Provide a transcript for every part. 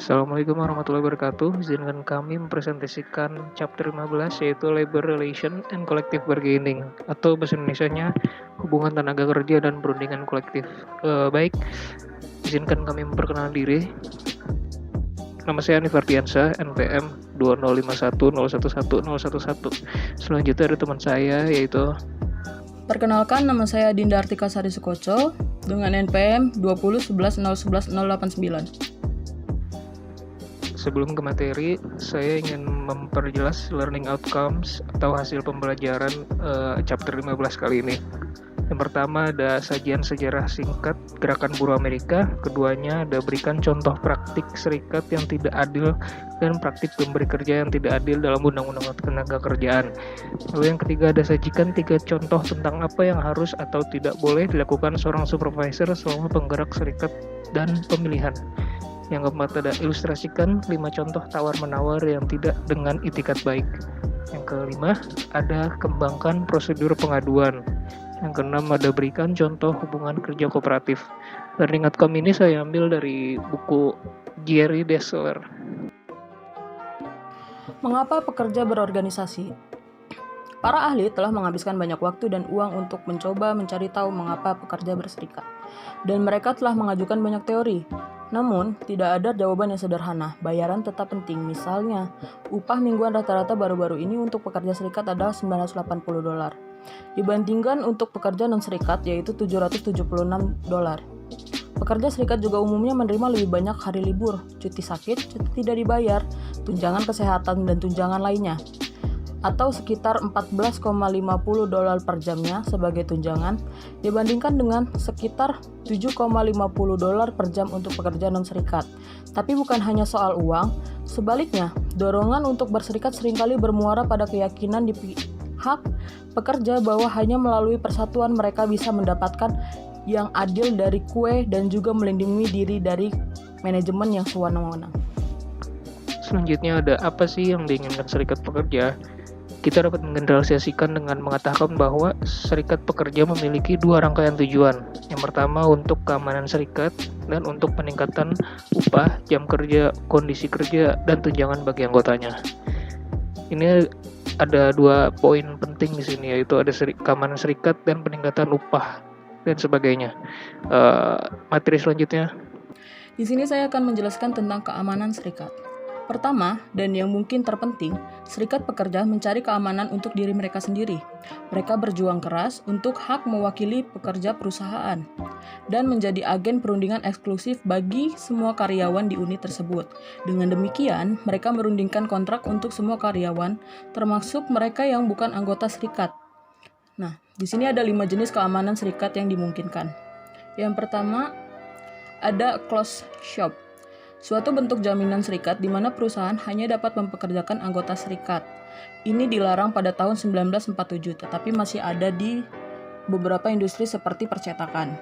Assalamualaikum warahmatullahi wabarakatuh. Izinkan kami mempresentasikan chapter 15 yaitu Labor Relation and Collective Bargaining atau bahasa Indonesianya hubungan tenaga kerja dan perundingan kolektif. Baik, izinkan kami memperkenalkan diri. Nama saya Hanif Ardiansyah, NPM 20510111011. Selanjutnya ada teman saya yaitu Perkenalkan, nama saya Dinda Artika Sari Sukoco dengan NPM 2011011089. Sebelum ke materi, saya ingin memperjelas learning outcomes atau hasil pembelajaran chapter 15 kali ini. Yang pertama ada sajian sejarah singkat gerakan buruh Amerika. Keduanya ada berikan contoh praktik serikat yang tidak adil dan praktik pemberi kerja yang tidak adil dalam undang-undang tenaga kerjaan. Lalu yang ketiga ada sajikan 3 contoh tentang apa yang harus atau tidak boleh dilakukan seorang supervisor selama penggerak serikat dan pemilihan. Yang keempat ada ilustrasikan 5 contoh tawar-menawar yang tidak dengan itikat baik. Yang kelima ada kembangkan prosedur pengaduan. Yang keenam ada berikan contoh hubungan kerja kooperatif. Learning outcome ini saya ambil dari buku Gary Dessler. Mengapa pekerja berorganisasi? Para ahli telah menghabiskan banyak waktu dan uang untuk mencoba mencari tahu mengapa pekerja berserikat. Dan mereka telah mengajukan banyak teori. Namun, tidak ada jawaban yang sederhana. Bayaran tetap penting. Misalnya, upah mingguan rata-rata baru-baru ini untuk pekerja serikat adalah $980. Dibandingkan untuk pekerja non-serikat yaitu $776. Pekerja serikat juga umumnya menerima lebih banyak hari libur, cuti sakit, cuti tidak dibayar, tunjangan kesehatan, dan tunjangan lainnya, atau sekitar $14,50 per jamnya sebagai tunjangan, dibandingkan dengan sekitar $7,50 per jam untuk pekerja non-serikat. Tapi bukan hanya soal uang, sebaliknya, dorongan untuk berserikat seringkali bermuara pada keyakinan di pihak pekerja bahwa hanya melalui persatuan mereka bisa mendapatkan yang adil dari kue dan juga melindungi diri dari manajemen yang sewenang-wenang. Selanjutnya ada apa sih yang diinginkan serikat pekerja? Kita dapat menggeneralisasikan dengan mengatakan bahwa serikat pekerja memiliki 2 rangkaian tujuan. Yang pertama untuk keamanan serikat dan untuk peningkatan upah, jam kerja, kondisi kerja, dan tunjangan bagi anggotanya. Ini ada 2 poin penting di sini, yaitu ada keamanan serikat dan peningkatan upah dan sebagainya. Materi selanjutnya. Di sini saya akan menjelaskan tentang keamanan serikat. Pertama, dan yang mungkin terpenting, serikat pekerja mencari keamanan untuk diri mereka sendiri. Mereka berjuang keras untuk hak mewakili pekerja perusahaan dan menjadi agen perundingan eksklusif bagi semua karyawan di unit tersebut. Dengan demikian, mereka merundingkan kontrak untuk semua karyawan, termasuk mereka yang bukan anggota serikat. Nah, di sini ada 5 jenis keamanan serikat yang dimungkinkan. Yang pertama, ada closed shop. Suatu bentuk jaminan serikat di mana perusahaan hanya dapat mempekerjakan anggota serikat. Ini dilarang pada tahun 1947, tetapi masih ada di beberapa industri seperti percetakan.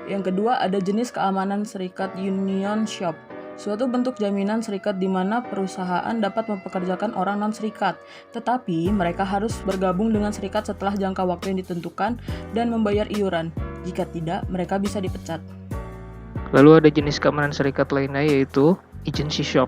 Yang kedua, ada jenis keamanan serikat union shop. Suatu bentuk jaminan serikat di mana perusahaan dapat mempekerjakan orang non-serikat, tetapi mereka harus bergabung dengan serikat setelah jangka waktu yang ditentukan dan membayar iuran. Jika tidak, mereka bisa dipecat. Lalu ada jenis keamanan serikat lainnya yaitu agency shop.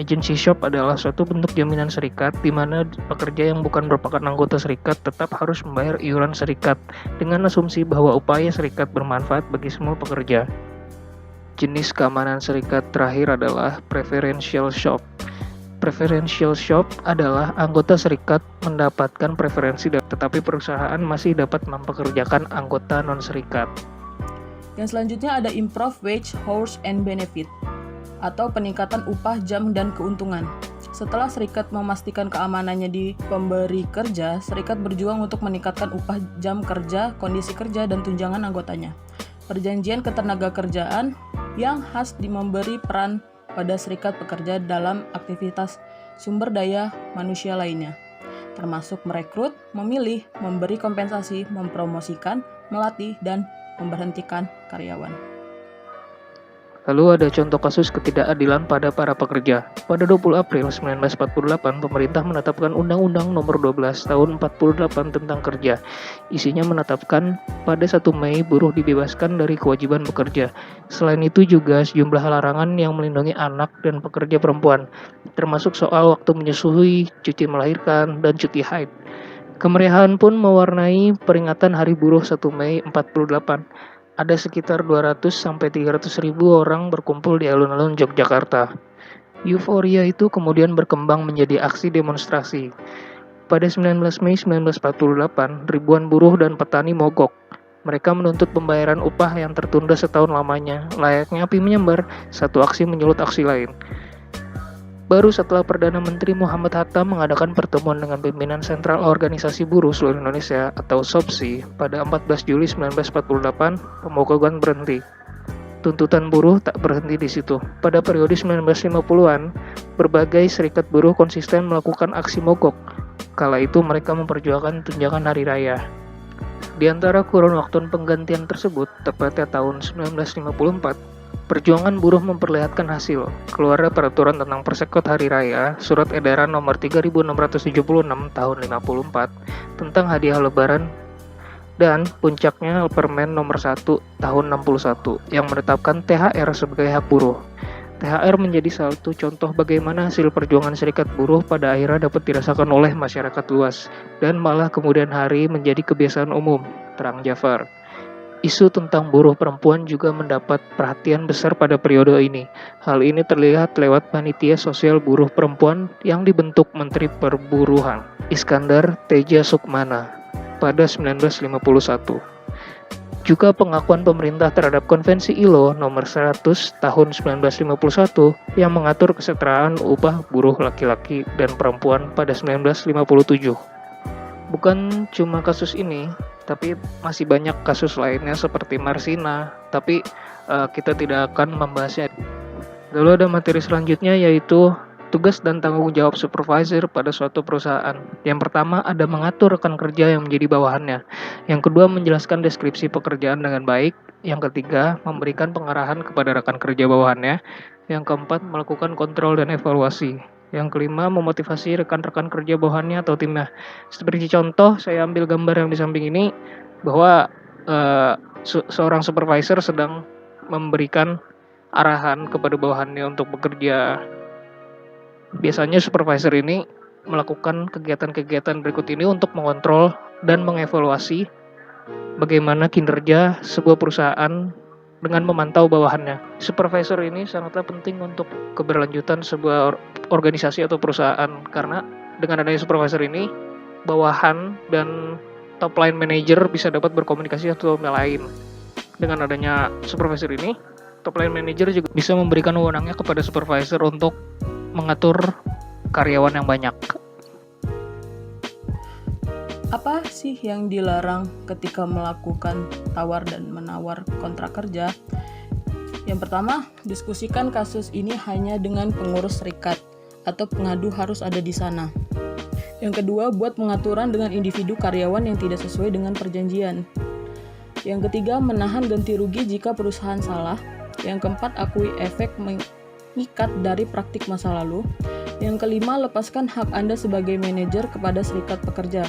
Agency shop adalah suatu bentuk jaminan serikat di mana pekerja yang bukan merupakan anggota serikat tetap harus membayar iuran serikat dengan asumsi bahwa upaya serikat bermanfaat bagi semua pekerja. Jenis keamanan serikat terakhir adalah preferential shop. Preferential shop adalah anggota serikat mendapatkan preferensi tetapi perusahaan masih dapat mempekerjakan anggota non-serikat. Yang selanjutnya ada improve wage, hours, and benefit, atau peningkatan upah jam dan keuntungan. Setelah serikat memastikan keamanannya di pemberi kerja, serikat berjuang untuk meningkatkan upah jam kerja, kondisi kerja, dan tunjangan anggotanya. Perjanjian ketenagakerjaan yang khas memberi peran pada serikat pekerja dalam aktivitas sumber daya manusia lainnya, termasuk merekrut, memilih, memberi kompensasi, mempromosikan, melatih, dan memberhentikan karyawan. Lalu ada contoh kasus ketidakadilan pada para pekerja. Pada 20 April 1948, pemerintah menetapkan Undang-Undang Nomor 12 Tahun 48 tentang kerja. Isinya menetapkan pada 1 Mei buruh dibebaskan dari kewajiban bekerja. Selain itu juga sejumlah larangan yang melindungi anak dan pekerja perempuan, termasuk soal waktu menyusui, cuti melahirkan, dan cuti haid. Kemeriahan pun mewarnai peringatan Hari Buruh 1 Mei 48. Ada sekitar 200-300 ribu orang berkumpul di alun-alun Yogyakarta. Euforia itu kemudian berkembang menjadi aksi demonstrasi. Pada 19 Mei 1948, ribuan buruh dan petani mogok. Mereka menuntut pembayaran upah yang tertunda setahun lamanya. Layaknya api menyambar, satu aksi menyulut aksi lain. Baru setelah Perdana Menteri Muhammad Hatta mengadakan pertemuan dengan pimpinan Sentral Organisasi Buruh Seluruh Indonesia atau SOPSI pada 14 Juli 1948, pemogokan berhenti. Tuntutan buruh tak berhenti di situ. Pada periode 1950-an, berbagai serikat buruh konsisten melakukan aksi mogok. Kala itu mereka memperjuangkan tunjangan hari raya. Di antara kurun waktu penggantian tersebut, tepatnya tahun 1954, perjuangan buruh memperlihatkan hasil. Keluarnya peraturan tentang persekut hari raya, Surat Edaran Nomor 3676 Tahun 54 tentang hadiah lebaran, dan puncaknya Permen Nomor 1 Tahun 61 yang menetapkan THR sebagai hak buruh. THR menjadi salah satu contoh bagaimana hasil perjuangan serikat buruh pada akhirnya dapat dirasakan oleh masyarakat luas, dan malah kemudian hari menjadi kebiasaan umum, terang Jafar. Isu tentang buruh perempuan juga mendapat perhatian besar pada periode ini. Hal ini terlihat lewat Panitia Sosial Buruh Perempuan yang dibentuk Menteri Perburuhan, Iskandar Teja Sukmana, pada 1951. Juga pengakuan pemerintah terhadap Konvensi ILO Nomor 100 Tahun 1951 yang mengatur kesetaraan upah buruh laki-laki dan perempuan pada 1957. Bukan cuma kasus ini, tapi masih banyak kasus lainnya seperti Marsina, tapi kita tidak akan membahasnya. Lalu ada materi selanjutnya yaitu tugas dan tanggung jawab supervisor pada suatu perusahaan. Yang pertama ada mengatur rekan kerja yang menjadi bawahannya. Yang kedua menjelaskan deskripsi pekerjaan dengan baik. Yang ketiga memberikan pengarahan kepada rekan kerja bawahannya. Yang keempat melakukan kontrol dan evaluasi. Yang kelima, memotivasi rekan-rekan kerja bawahannya atau timnya. Seperti contoh, saya ambil gambar yang di samping ini, bahwa seorang supervisor sedang memberikan arahan kepada bawahannya untuk bekerja. Biasanya supervisor ini melakukan kegiatan-kegiatan berikut ini untuk mengontrol dan mengevaluasi bagaimana kinerja sebuah perusahaan dengan memantau bawahannya. Supervisor ini sangatlah penting untuk keberlanjutan sebuah organisasi atau perusahaan, karena dengan adanya supervisor ini, bawahan dan top line manager bisa dapat berkomunikasi satu sama lain. Dengan adanya supervisor ini, top line manager juga bisa memberikan wewenangnya kepada supervisor untuk mengatur karyawan yang banyak. Apa sih yang dilarang ketika melakukan tawar dan menawar kontrak kerja? Yang pertama, diskusikan kasus ini hanya dengan pengurus serikat atau pengadu harus ada di sana. Yang kedua, buat pengaturan dengan individu karyawan yang tidak sesuai dengan perjanjian. Yang ketiga, menahan ganti rugi jika perusahaan salah. Yang keempat, akui efek mengikat dari praktik masa lalu. Yang kelima, lepaskan hak Anda sebagai manajer kepada serikat pekerja.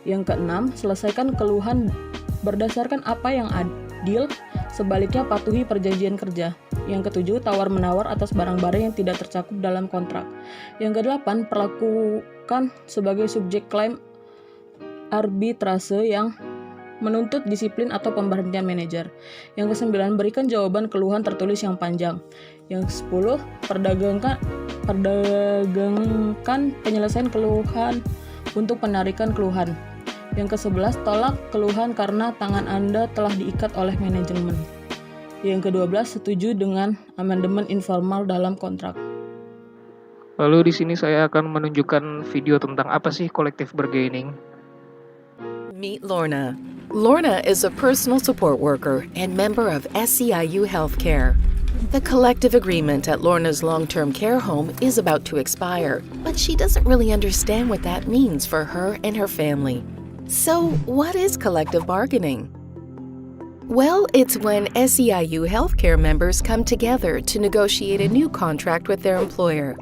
Yang keenam, selesaikan keluhan berdasarkan apa yang adil, sebaliknya patuhi perjanjian kerja. Yang ketujuh, tawar-menawar atas barang-barang yang tidak tercakup dalam kontrak. Yang kedelapan, perlakukan sebagai subjek klaim arbitrase yang menuntut disiplin atau pemberhentian manajer. Yang kesembilan, berikan jawaban keluhan tertulis yang panjang. Yang ke-10, perdagangkan penyelesaian keluhan untuk penarikan keluhan. Yang ke-11, tolak keluhan karena tangan Anda telah diikat oleh manajemen. Yang ke-12, setuju dengan amandemen informal dalam kontrak. Lalu di sini saya akan menunjukkan video tentang apa sih collective bargaining. Meet Lorna. Lorna is a personal support worker and member of SEIU Healthcare. The collective agreement at Lorna's long-term care home is about to expire, but she doesn't really understand what that means for her and her family. So, what is collective bargaining? Well, it's when SEIU healthcare members come together to negotiate a new contract with their employer.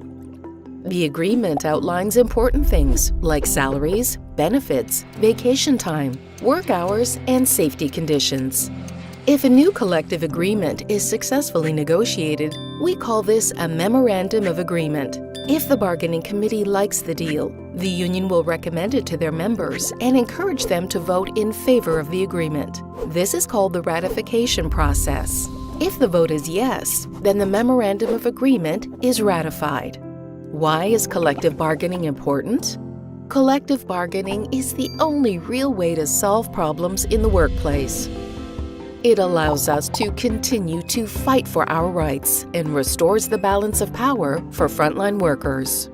The agreement outlines important things like salaries, benefits, vacation time, work hours, and safety conditions. If a new collective agreement is successfully negotiated, we call this a memorandum of agreement. If the bargaining committee likes the deal, the union will recommend it to their members and encourage them to vote in favor of the agreement. This is called the ratification process. If the vote is yes, then the memorandum of agreement is ratified. Why is collective bargaining important? Collective bargaining is the only real way to solve problems in the workplace. It allows us to continue to fight for our rights and restores the balance of power for frontline workers.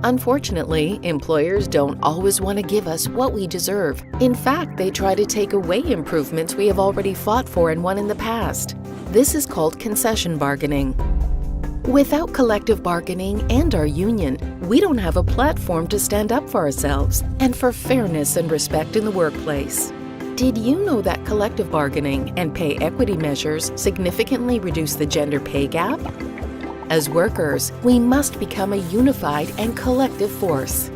Unfortunately, employers don't always want to give us what we deserve. In fact, they try to take away improvements we have already fought for and won in the past. This is called concession bargaining. Without collective bargaining and our union, we don't have a platform to stand up for ourselves and for fairness and respect in the workplace. Did you know that collective bargaining and pay equity measures significantly reduce the gender pay gap? As workers, we must become a unified and collective force.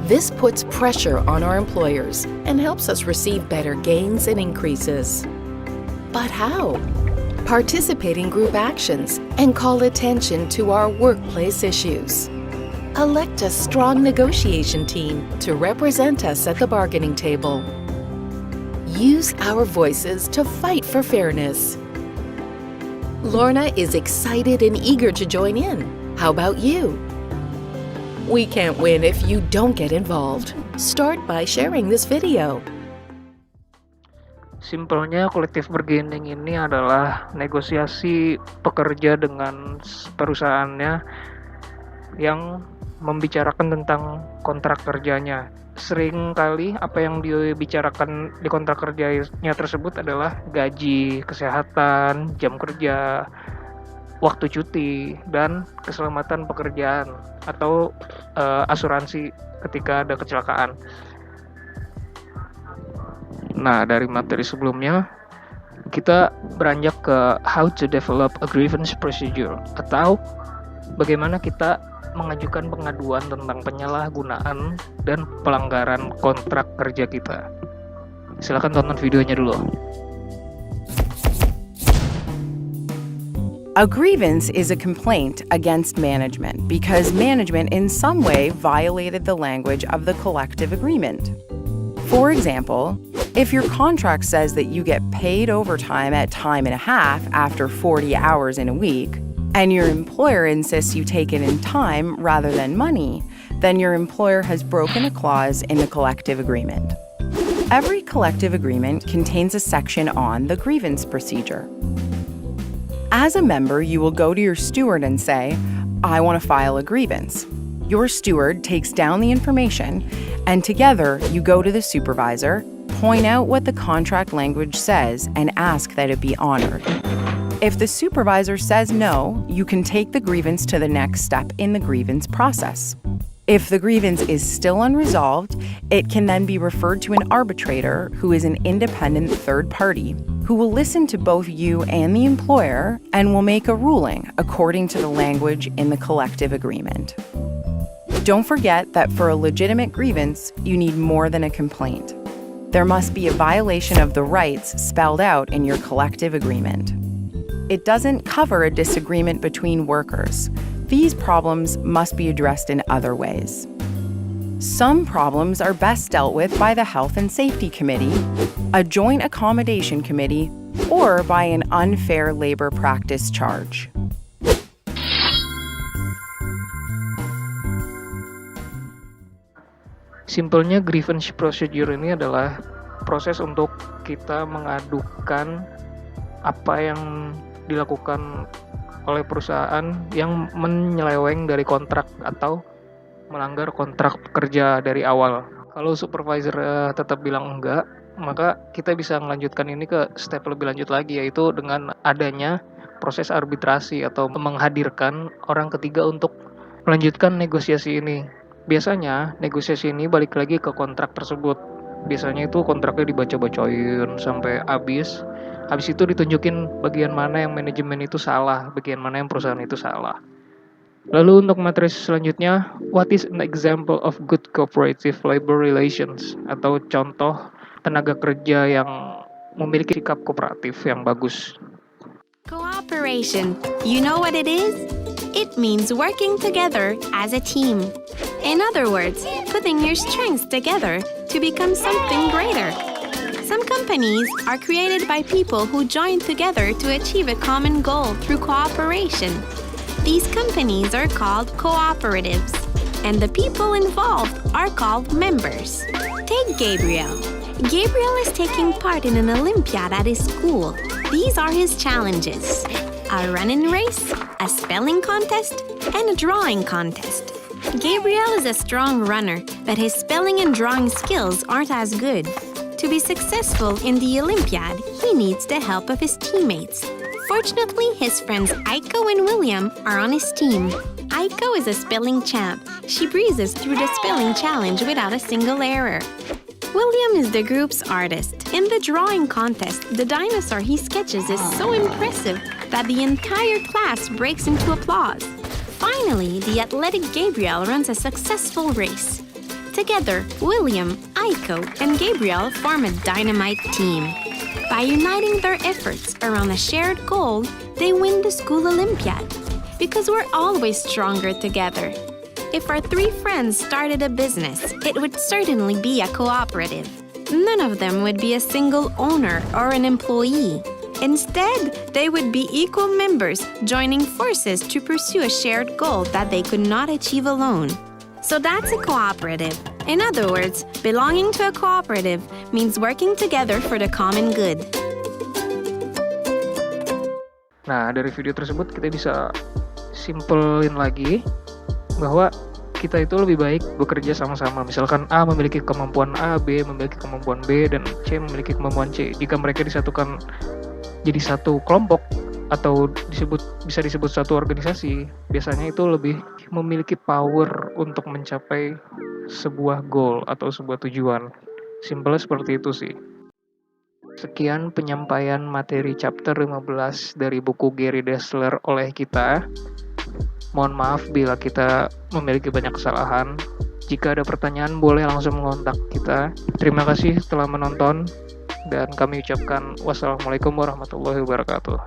This puts pressure on our employers and helps us receive better gains and increases. But how? Participate in group actions and call attention to our workplace issues. Elect a strong negotiation team to represent us at the bargaining table. Use our voices to fight for fairness. Lorna is excited and eager to join in. How about you? We can't win if you don't get involved. Start by sharing this video. Simpelnya collective bargaining ini adalah negosiasi pekerja dengan perusahaannya yang membicarakan tentang kontrak kerjanya. Sering kali apa yang dibicarakan di kontrak kerjanya tersebut adalah gaji, kesehatan, jam kerja, waktu cuti, dan keselamatan pekerjaan atau asuransi ketika ada kecelakaan. Nah, dari materi sebelumnya kita beranjak ke how to develop a grievance procedure atau bagaimana kita mengajukan pengaduan tentang penyalahgunaan dan pelanggaran kontrak kerja kita. Silakan tonton videonya dulu. A grievance is a complaint against management because management in some way violated the language of the collective agreement. For example, if your contract says that you get paid overtime at time and a half after 40 hours in a week, and your employer insists you take it in time rather than money, then your employer has broken a clause in the collective agreement. Every collective agreement contains a section on the grievance procedure. As a member, you will go to your steward and say, "I want to file a grievance." Your steward takes down the information, and together you go to the supervisor, point out what the contract language says, and ask that it be honored. If the supervisor says no, you can take the grievance to the next step in the grievance process. If the grievance is still unresolved, it can then be referred to an arbitrator who is an independent third party who will listen to both you and the employer and will make a ruling according to the language in the collective agreement. Don't forget that for a legitimate grievance, you need more than a complaint. There must be a violation of the rights spelled out in your collective agreement. It doesn't cover a disagreement between workers. These problems must be addressed in other ways. Some problems are best dealt with by the Health and Safety Committee, a Joint Accommodation Committee, or by an unfair labor practice charge. Simpelnya grievance procedure ini adalah proses untuk kita mengadukan apa yang dilakukan oleh perusahaan yang menyeleweng dari kontrak atau melanggar kontrak kerja dari awal. Kalau supervisor tetap bilang enggak, maka kita bisa melanjutkan ini ke step lebih lanjut lagi, yaitu dengan adanya proses arbitrasi atau menghadirkan orang ketiga untuk melanjutkan negosiasi ini. Biasanya negosiasi ini balik lagi ke kontrak tersebut. Biasanya itu kontraknya dibaca-bacain sampai habis. Habis itu ditunjukin bagian mana yang manajemen itu salah, bagian mana yang perusahaan itu salah. Lalu untuk materi selanjutnya, what is an example of good cooperative labor relations? Atau contoh tenaga kerja yang memiliki sikap kooperatif yang bagus. Cooperation. You know what it is? It means working together as a team. In other words, putting your strengths together to become something greater. Some companies are created by people who join together to achieve a common goal through cooperation. These companies are called cooperatives, and the people involved are called members. Take Gabriel. Gabriel is taking part in an Olympiad at his school. These are his challenges: a running race, a spelling contest, and a drawing contest. Gabriel is a strong runner, but his spelling and drawing skills aren't as good. To be successful in the Olympiad, he needs the help of his teammates. Fortunately, his friends Aiko and William are on his team. Aiko is a spelling champ. She breezes through the spelling challenge without a single error. William is the group's artist. In the drawing contest, the dinosaur he sketches is so impressive that the entire class breaks into applause. Finally, the athletic Gabriel runs a successful race. Together, William, Aiko, and Gabriel form a dynamite team. By uniting their efforts around a shared goal, they win the school Olympiad. Because we're always stronger together. If our three friends started a business, it would certainly be a cooperative. None of them would be a single owner or an employee. Instead, they would be equal members joining forces to pursue a shared goal that they could not achieve alone. So that's a cooperative. In other words, belonging to a cooperative means working together for the common good. Nah, dari video tersebut kita bisa simpelin lagi bahwa kita itu lebih baik bekerja sama-sama. Misalkan A memiliki kemampuan A, B memiliki kemampuan B, dan C memiliki kemampuan C. Jika mereka disatukan jadi satu kelompok atau bisa disebut satu organisasi, biasanya itu lebih memiliki power untuk mencapai sebuah goal atau sebuah tujuan. Simpelnya seperti itu sih. Sekian penyampaian materi chapter 15 dari buku Gary Dessler oleh kita. Mohon maaf bila kita memiliki banyak kesalahan. Jika ada pertanyaan boleh langsung mengontak kita. Terima kasih telah menonton dan kami ucapkan wassalamualaikum warahmatullahi wabarakatuh.